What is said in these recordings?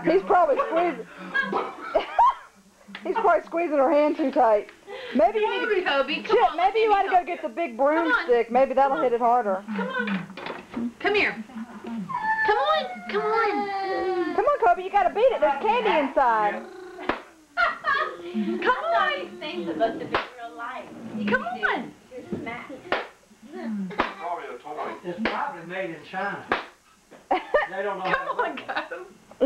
He's probably squeezing. He's probably squeezing her hand too tight. Maybe you need to, Kobe. Chip, maybe you ought to go get the big broomstick. Maybe that'll hit it harder. Come on. Come here. Come on. Come on. Come on, Kobe, you gotta beat it. There's candy inside. Come on. These things that must have been real life. Come on. Here's the mat. Probably a toy. It's probably made in China. They don't know how Come to on, make it. Kobe.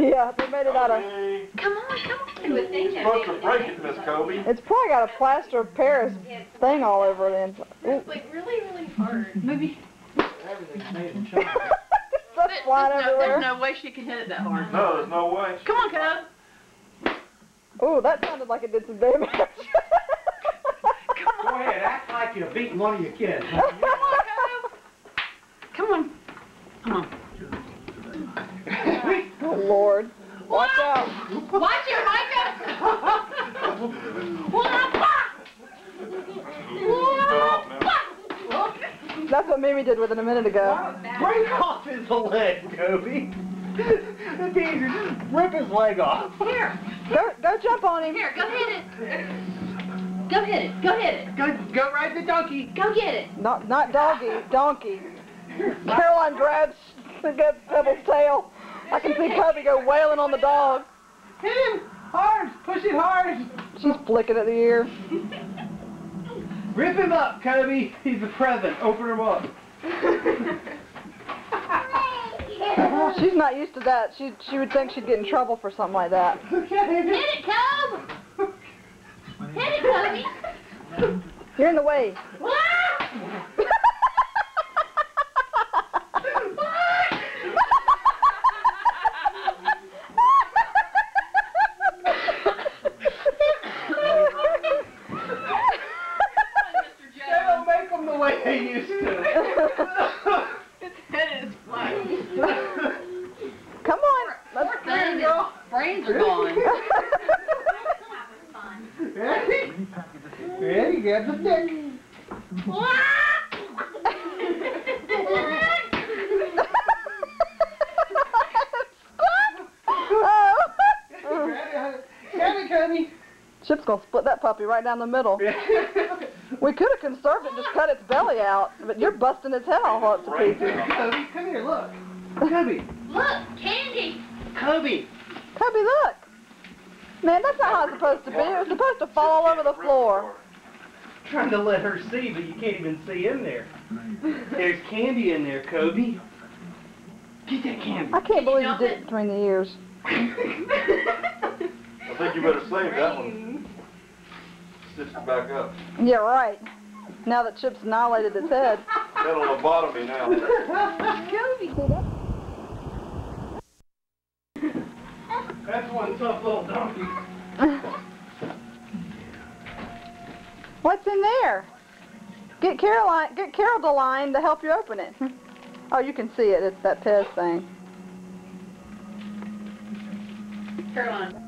Yeah, they made it out of. Kobe. Come on, come on. You would think You're that supposed to break it, Miss Kobe. It's probably got a plaster of Paris thing all over the inside. it's like really, really hard. Maybe. Everything's made in China. Stuff flying everywhere. There's no way she can hit it that hard. No, there's no way. Come on, Kobe. Ooh, that sounded like it did some damage. Go ahead, act like you're beating one of your kids. Come on, Kobe. Come on. Come on. Oh, Lord. Watch out. Watch your Micah. That's what Mimi did with it a minute ago. Break off his leg, Kobe. It'd be easier. Just rip his leg off. Here. Go jump on him. Here, go hit it. Go hit it. Go hit it. Go ride the donkey. Go get it. Not doggy, donkey. Caroline grabs Pebble's tail. I can see Kobe go wailing on the dog. Hit him hard. Push it hard. She's flicking at the ear. Rip him up, Kobe. He's a present. Open him up. She's not used to that. She would think she'd get in trouble for something like that. Hit it, Kobe. Hit it, Kobe. You're in the way. They don't make them the way they used to. His head is flat. Come on. Let's Thing, his brains are gone. Ready? Ready? Grab the stick. Grab it, Kobe. Chip's gonna split that puppy right down the middle. We could have conserved it and just cut its belly out, but you're busting its head all up to pieces. Kobe, come here, look. Kobe. Look, candy. Kobe. Kobe, look. Man, that's not how it's supposed to be. It was supposed to fall all over the floor. Trying to let her see, but you can't even see in there. There's candy in there, Kobe. Get that candy. I can't believe you did it between the ears. I think you better save that one. Stitch it back up. Yeah, right. Now that Chip's annihilated its head. That'll lobotomy now. That's one tough little donkey. What's in there? Get Carol the line to help you open it. Oh, you can see it. It's that Pez thing. Caroline.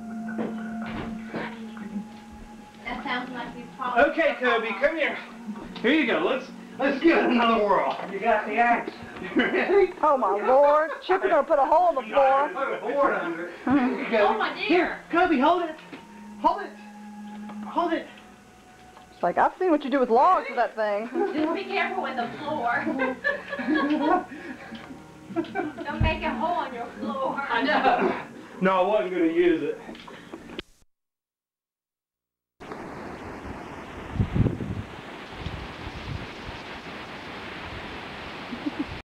That sounds like you probably. Okay, Kobe, come here. Here you go. Let's give it another whirl. You got the axe. You ready? Oh my Lord! Chip is gonna put a hole in the floor. Put a board under it. Oh, my dear. Here, Kobe, hold it. Hold it. Hold it. It's like I've seen what you do with logs with that thing. Just be careful with the floor. Don't make a hole in your floor. I know. No, I wasn't going to use it.